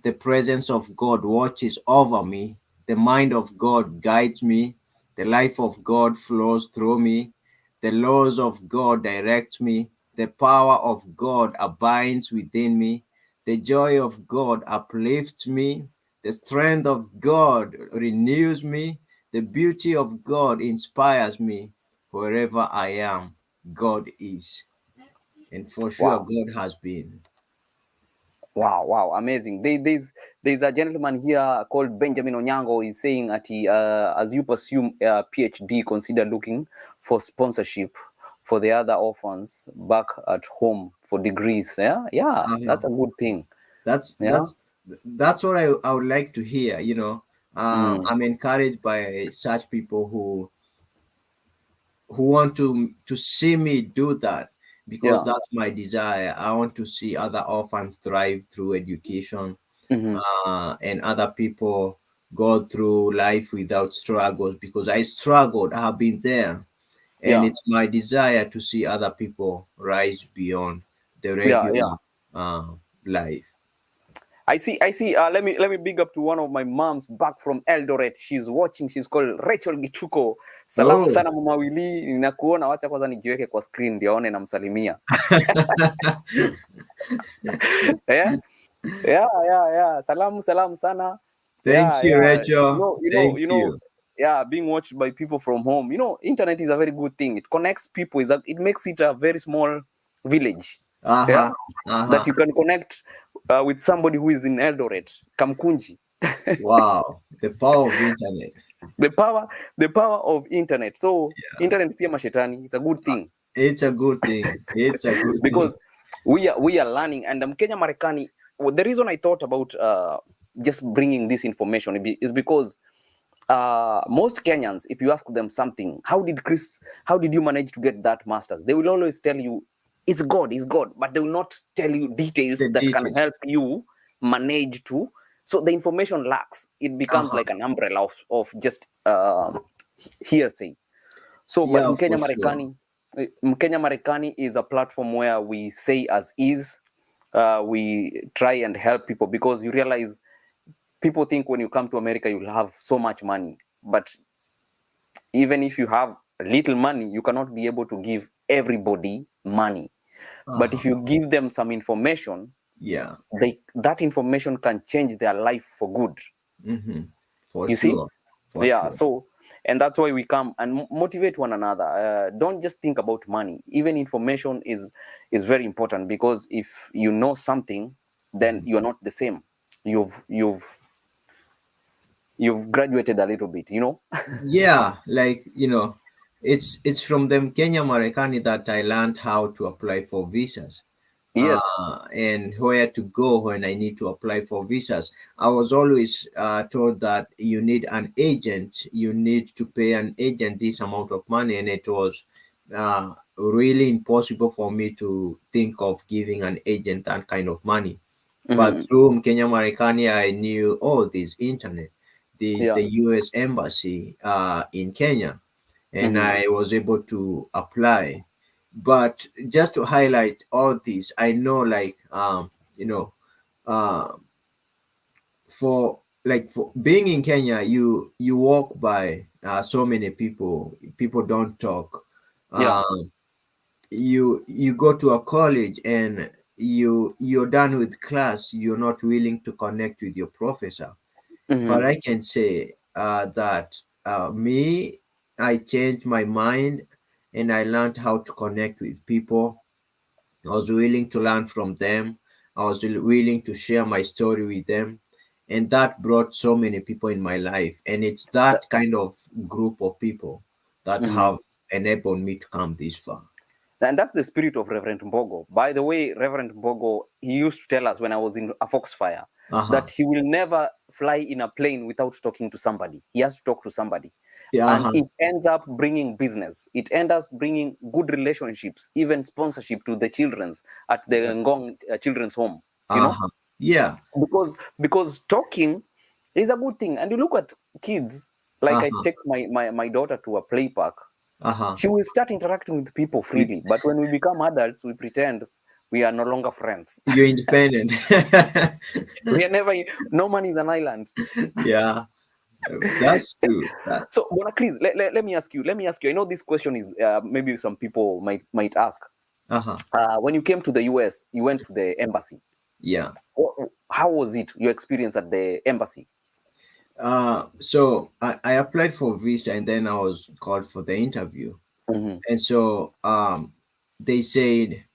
The presence of God watches over me. The mind of God guides me. The life of God flows through me. The laws of God direct me. The power of God abides within me. The joy of God uplifts me. The strength of God renews me. The beauty of God inspires me. Wherever I am, God is. And for sure, Wow. God has been. Wow, wow, amazing. There's a gentleman here called Benjamin Onyango. He's saying that as you pursue PhD, consider looking for sponsorship for the other orphans back at home for degrees. Yeah, yeah, Uh-huh. that's a good thing. That's Yeah. that's that's what I would like to hear. Mm, I'm encouraged by such people who want to see me do that, because yeah. that's my desire. I want to see other orphans thrive through education, Hmm. and other people go through life without struggles, because I struggled. I have been there, and Yeah. it's my desire to see other people rise beyond the Yeah. Yeah. regular uh, life. I see. I see. Let me big up to one of my moms back from Eldoret. She's watching. She's called Rachel Gichuko. Salamu Oh. sana mama Wili, ninakuona. Wacha kwanza nijiweke kwa screen ndio aone namsalimia. Yeah, yeah. Salamu sana. Thank you, Yeah. Rachel. Thank You know. you. Yeah, being watched by people from home. Internet is a very good thing. It connects people. It makes it a very small village. Yeah, Uh-huh. Uh-huh. that you can connect with somebody who is in Eldoret, Kamkunji. Wow. The power of internet. The power, the power of internet. So internet is mashetani. It's a good thing It's a good thing. It's a good thing. because we are learning. And Kenya Marekani. Well, the reason I thought about just bringing this information is because most Kenyans, if you ask them something, how did you manage to get that masters? They will always tell you It's God, but they will not tell you details The that can details. help you manage to. So the information lacks. It becomes Uh-huh. like an umbrella of just hearsay. So, but Yeah, for sure. Mkenya Marekani is a platform where we say as is. We try and help people because you realize people think when you come to America you'll have so much money, but even if you have little money, you cannot be able to give everybody money. But Uh-huh. if you give them some information, Yeah. that information can change their life for good. Mm-hmm. For You see? sure. For Yeah. sure. So, and that's why we come and motivate one another. Don't just think about money. Even information is very important because if you know something, then Mhm. you're not the same. You've you've you've graduated a little bit. You know? Yeah, like it's from them Kenya Marekani that I learned how to apply for visas, Yes. and where to go when I need to apply for visas. I was always told that you need an agent, you need to pay an agent this amount of money, and it was really impossible for me to think of giving an agent that kind of money. But Hmm. through Kenya Marekani, I knew, oh, this internet, there's Yeah. the US Embassy in Kenya, and Hmm. I was able to apply. But just to highlight all this, I know, like, uh, for being in Kenya, you walk by so many people. People don't talk. Yeah. Um, you go to a college and you're done with class. You're not willing to connect with your professor. But Hmm. I can say that me, I changed my mind and I learned how to connect with people. I was willing to learn from them. I was willing to share my story with them. And that brought so many people in my life. And it's that kind of group of people that Hmm. have enabled me to come this far. And that's the spirit of Reverend Mbogo. By the way, Reverend Mbogo, he used to tell us when I was in a Foxfire Uh huh. that he will never fly in a plane without talking to somebody. He has to talk to somebody. Yeah. Uh And huh. it ends up bringing business. It ends up bringing good relationships, even sponsorship to the children's at the That's. Ngong Children's Home, you Uh know? huh. Yeah. Because talking is a good thing. And you look at kids, like Uh I huh. take my daughter to a play park, Uh huh. she will start interacting with people With freely. But when we become adults, we pretend we are no longer friends. you're independent. We are never, no man is an island. Yeah, that's true. So, Bona Chris, let me ask you, I know this question is maybe some people might ask. Uh-huh. When you came to the US, you went to the embassy. Yeah. How was it, your experience at the embassy? So I applied for visa and then I was called for the interview. Mm-hmm. And so they said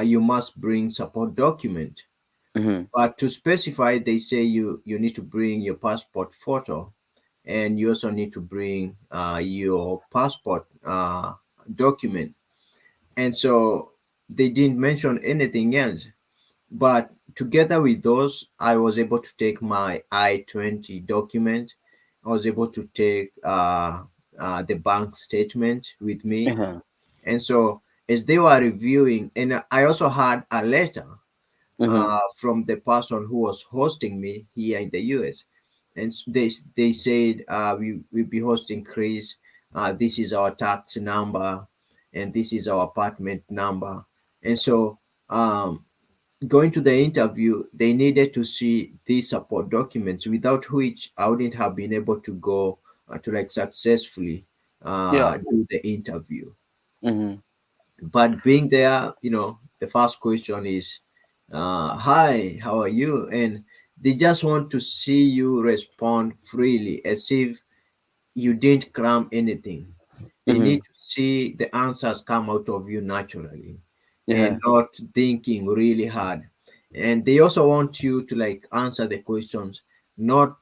you must bring support document. Mm-hmm. But to specify, they say you need to bring your passport photo, and you also need to bring your passport document. And so they didn't mention anything else. But together with those, I was able to take my I-20 document. I was able to take the bank statement with me. Uh-huh. And so as they were reviewing, and I also had a letter Mm-hmm. from the person who was hosting me here in the US. And they said, we'll be hosting Chris. This is our tax number, and this is our apartment number. And so going to the interview, they needed to see these support documents, without which I wouldn't have been able to go to like successfully Yeah. do the interview. Mm-hmm. But being there, the first question is, "Hi, how are you?" And they just want to see you respond freely, as if you didn't cram anything. They Mm-hmm. need to see the answers come out of you naturally and Yeah. not thinking really hard. And they also want you to like answer the questions, not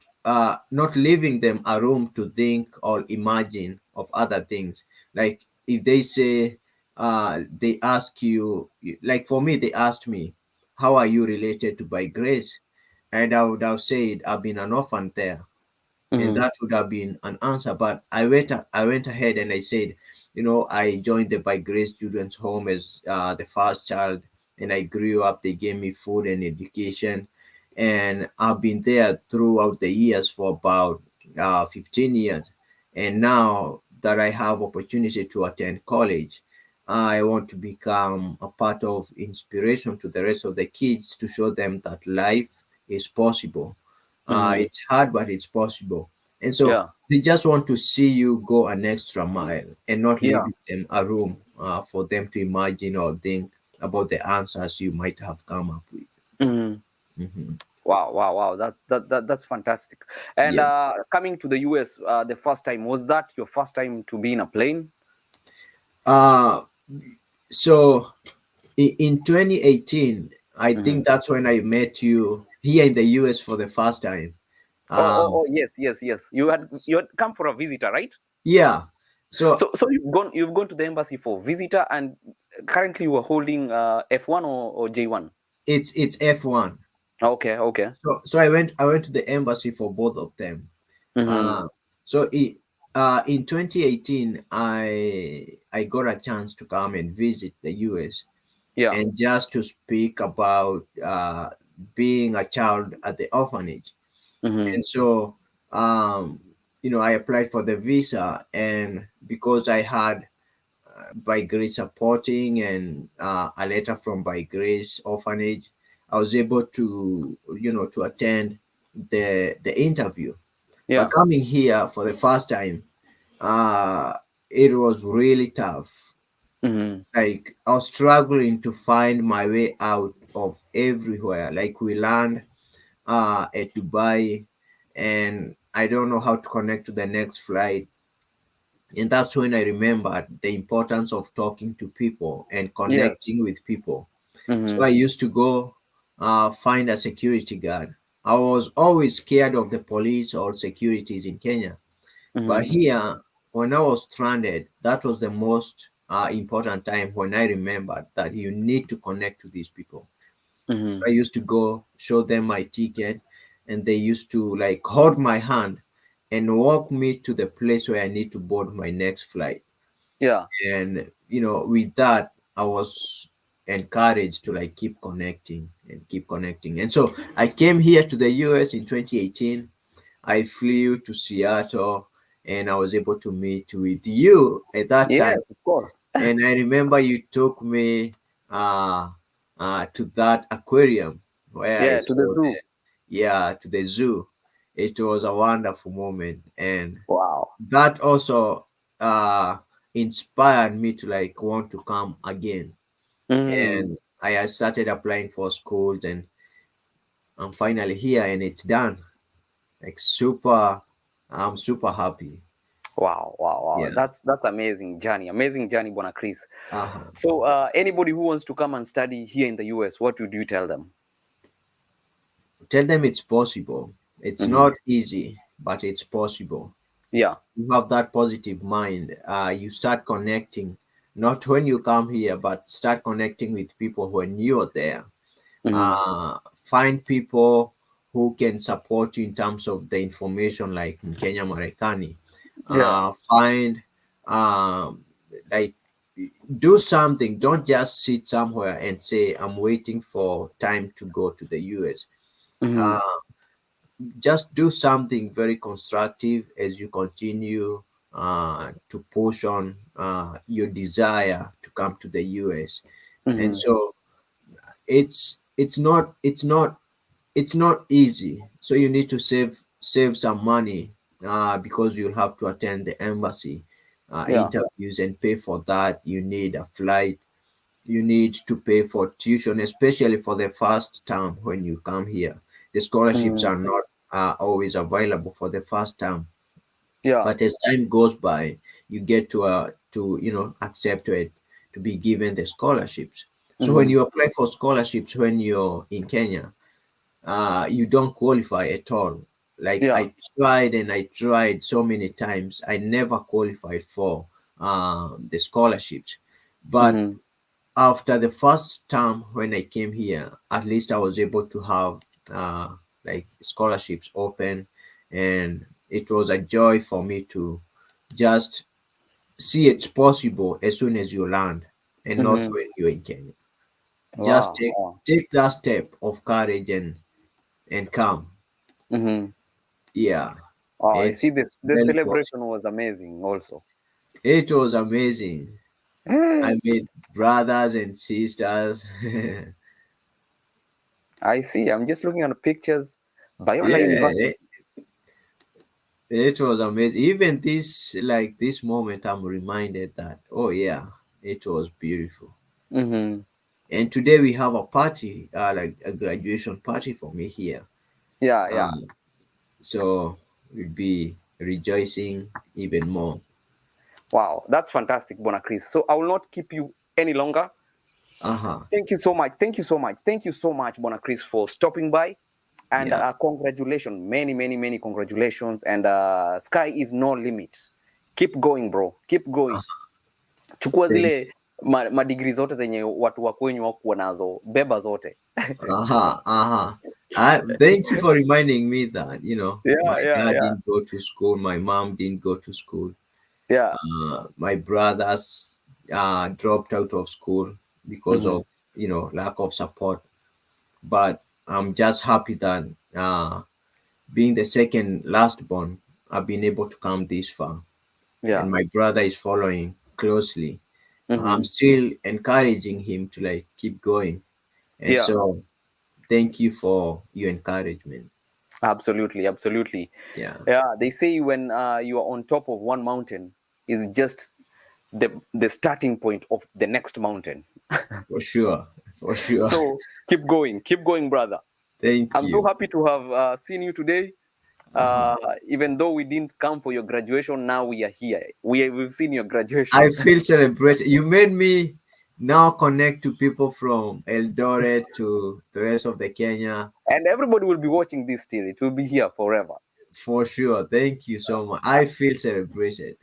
leaving them a room to think or imagine of other things. Like if they say they ask you, like for me, they asked me, how are you related to by grace? And I would have said I've been an orphan there, and Mm-hmm. that would have been an answer. But I went ahead and I said, I joined the By Grace Children's Home as the first child, and I grew up. They gave me food and education, and I've been there throughout the years for about 15 years. And now that I have opportunity to attend college, I want to become a part of inspiration to the rest of the kids to show them that life is possible. Mm-hmm. It's hard, but it's possible. And so Yeah. they just want to see you go an extra mile and not Yeah. leaving them a room for them to imagine or think about the answers you might have come up with. Mm-hmm. Mhm. Wow, wow, wow. That's fantastic. And Yeah. coming to the US, the first time, was that your first time to be in a plane? Uh, so in 2018, I Mm-hmm. think that's when I met you here in the US for the first time. Oh, Um, yes, yes, yes. You had come for a visitor, right? yeah. So So you've gone to the embassy for visitor, and currently you are holding F1 or J1. it's F1. Okay, okay. So I went to the embassy for both of them. Mm-hmm. Uh, so in 2018, I got a chance to come and visit the US Yeah. and just to speak about being a child at the orphanage. Mm-hmm. And so, I applied for the visa, and because I had By Grace supporting and a letter from By Grace Orphanage, I was able to attend the interview. But Yeah. coming here for the first time, uh, it was really tough. Mm-hmm. Like I was struggling to find my way out of everywhere. Like we land at Dubai, and I don't know how to connect to the next flight. And that's when I remembered the importance of talking to people and Yes. connecting with people. So Mm-hmm. I used to go find a security guard. I was always scared of the police or securities in Kenya. But Mm-hmm. here, when I was stranded, that was the most important time when I remembered that you need to connect to these people. So Mm-hmm. I used to go show them my ticket, and they used to like hold my hand and walk me to the place where I need to board my next flight. Yeah. And with that, I was encouraged to like keep connecting and keep connecting. And so I came here to the US in 2018. I flew to Seattle, and I was able to meet with you at that Yes, time. of course. And I remember you took me uh, to that aquarium where I Yeah, to the saw zoo. to the zoo. It was a wonderful moment, and Wow. that also uh, inspired me to like want to come again. Mm. And I started applying for schools, and I'm finally here, and it's done. Like super, I'm super happy. Wow, wow, wow. Yeah. That's amazing journey, Bona Chris. Uh-huh. So, anybody who wants to come and study here in the US, what would you tell them? Tell them it's possible. It's Mm-hmm. not easy, but it's possible. Yeah. You have that positive mind. You start connecting, not when you come here, but start connecting with people when you're there. Mm-hmm. Find people who can support you in terms of the information, like in Kenya Marekani. Yeah. Find like do something. Don't just sit somewhere and say I'm waiting for time to go to the US. Mm-hmm. Uh, just do something very constructive as you continue to push on your desire to come to the US. And Mm-hmm. so it's not easy. So you need to save some money because you'll have to attend the embassy Yeah. interviews and pay for that. You need a flight. You need to pay for tuition, especially for the first term when you come here. The scholarships Mm-hmm. are not always available for the first term, Yeah. but as time goes by, you get to accept it to be given the scholarships. So when Mm-hmm. you apply for scholarships when you're in Kenya, you don't qualify at all. Like Yeah. I tried and I tried so many times, I never qualified for the scholarships. But Mm-hmm. after the first term when I came here, at least I was able to have like scholarships open, and it was a joy for me to just see it's possible as soon as you land and not Mm-hmm. when you're in Kenya. Just Wow. take Wow. take that step of courage and come. Mm-hmm. Yeah, Wow. I see it's the very possible. celebration was amazing also. It was amazing. Eh, I made brothers and sisters. I see. I'm just looking at the pictures. Biola Yeah, University. it was amazing. Even this moment, I'm reminded that, oh yeah, it was beautiful. Mm-hmm. And today we have a party, like a graduation party for me here. Yeah, yeah. Um, so we'll be rejoicing even more. Wow. That's fantastic, Bona Chris. So I will not keep you any longer. Uh-huh. Thank you so much. Thank you so much. Thank you so much, Bona Chris, for stopping by. And Yeah. congratulations. Many, many, many congratulations. And sky is no limit. Keep going, bro. Keep going. Chukua Thank, zile madigri zote zenye watu wa kwenyu wakuwa nazo. Beba zote. uh-huh. Uh-huh. Thank you for reminding me that, my Yeah, yeah, dad yeah. didn't go to school, my mom didn't go to school. Yeah. My brothers dropped out of school because Mm-hmm. of lack of support. But I'm just happy that being the second last born, I've been able to come this far, and Yeah. my brother is following closely. I'm Mm-hmm. still encouraging him to like keep going, and Yeah. so thank you for your encouragement. Absolutely. Absolutely. Yeah, Yeah. They say when you are on top of one mountain, is just the starting point of the next mountain. for sure, for sure. So keep going, brother. Thank I'm so you. happy to have seen you today. Uh-huh. Even though we didn't come for your graduation, now we are here. We've seen your I graduation, feel celebrated. You made me now connect to people from Eldoret to the rest of the Kenya. and everybody will be watching this still. It will be here forever. For sure. Thank you so much. I feel celebrated.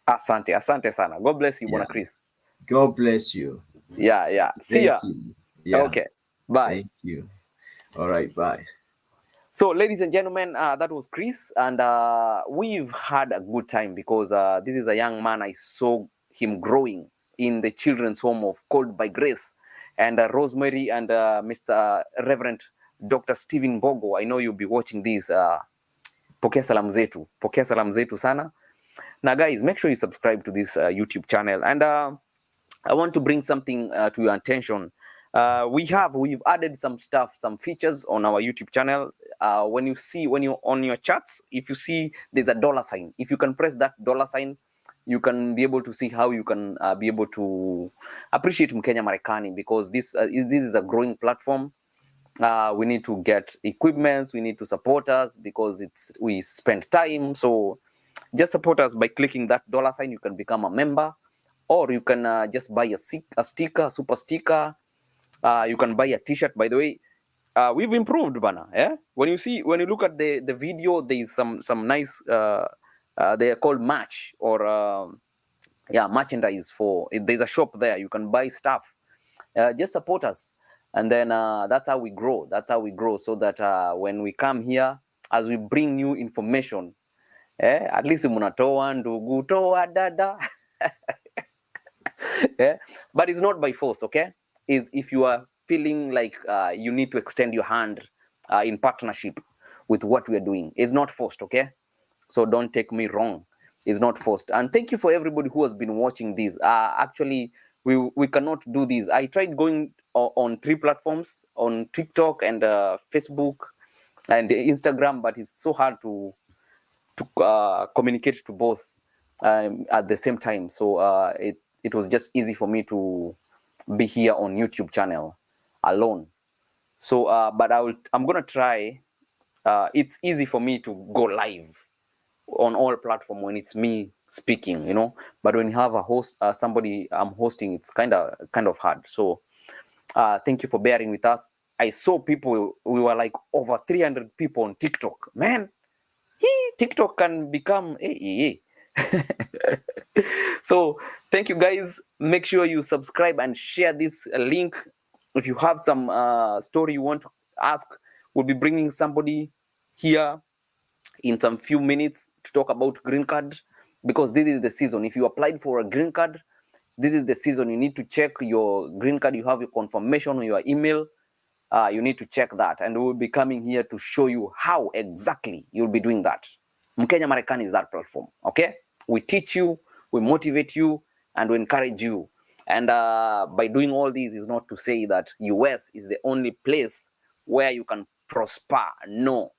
Asante, asante sana. God bless you, Bona Yeah. Chris. God bless you. Yeah, yeah. See Thank ya. you. Yeah. Okay, bye. Thank you. All right. Bye. So, ladies and gentlemen, that was Chris, and we've had a good time because this is a young man. I saw him growing in the children's home of Called by Grace, and Rosemary and Mr. Reverend Dr. Stephen Bogo. I know you'll be watching this. Pokea salam zetu, pokea salam zetu sana. Now, guys, make sure you subscribe to this YouTube channel, and I want to bring something to your attention. We've added some stuff, some features on our YouTube channel. When you on your charts, if you see there's a dollar sign, if you can press that dollar sign, you can be able to see how you can be able to appreciate Mkenya Marekani, because this is a growing platform. We need to get equipments, we need to support us because we spend time. So just support us by clicking that dollar sign. You can become a member, or you can just buy a sticker, super sticker. You can buy a t-shirt. By the way, we've improved, bana. Yeah, when you look at the video, there is some nice they are called match, or yeah, merchandise. For there's a shop there, you can buy stuff. Just support us, and then that's how we grow. That's how we grow, so that when we come here, as we bring new information, at least mnatoa ndugu, toa dada. Yeah? But it's not by force, okay? Is if you are feeling like you need to extend your hand in partnership with what we are doing. It's not forced, okay? So don't take me wrong. It's not forced. And thank you for everybody who has been watching this. Actually, we cannot do this. I tried going on 3 platforms, on TikTok and Facebook and Instagram, but it's so hard to communicate to both at the same time. So it was just easy for me to be here on YouTube channel alone. So, but I'm gonna try. It's easy for me to go live on all platform when it's me speaking, But when you have a host, somebody I'm hosting, it's kind of hard. So, thank you for bearing with us. I saw people. We were like over 300 people on TikTok. Man, TikTok can become. So thank you guys. Make sure you subscribe and share this link. If you have some story you want to ask, we'll be bringing somebody here in some few minutes to talk about green card. because this is the season. If you applied for a green card, this is the season. You need to check your green card. You have your confirmation on your email. You need to check that, and we'll be coming here to show you how exactly you'll be doing that. Mkenya Marekani is that platform. Okay, we teach you, we motivate you, and we encourage you. And by doing all this is not to say that US is the only place where you can prosper. No,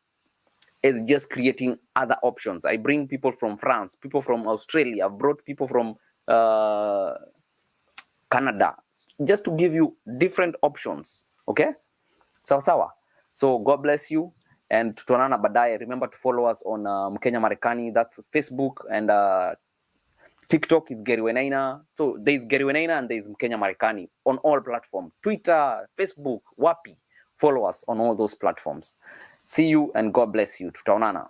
it's just creating other options. I bring people from France, people from Australia, I've brought people from Canada, just to give you different options. Okay, sawa sawa. So God bless you, and tutaonana baadaye. Remember to follow us on Mkenya Marekani. That's Facebook, and TikTok is Gary Wenaina. So there's Gary Wenaina and there's Mkenya Marekani on all platforms. Twitter, Facebook, Wapi. Follow us on all those platforms. See you and God bless you. Tutaonana.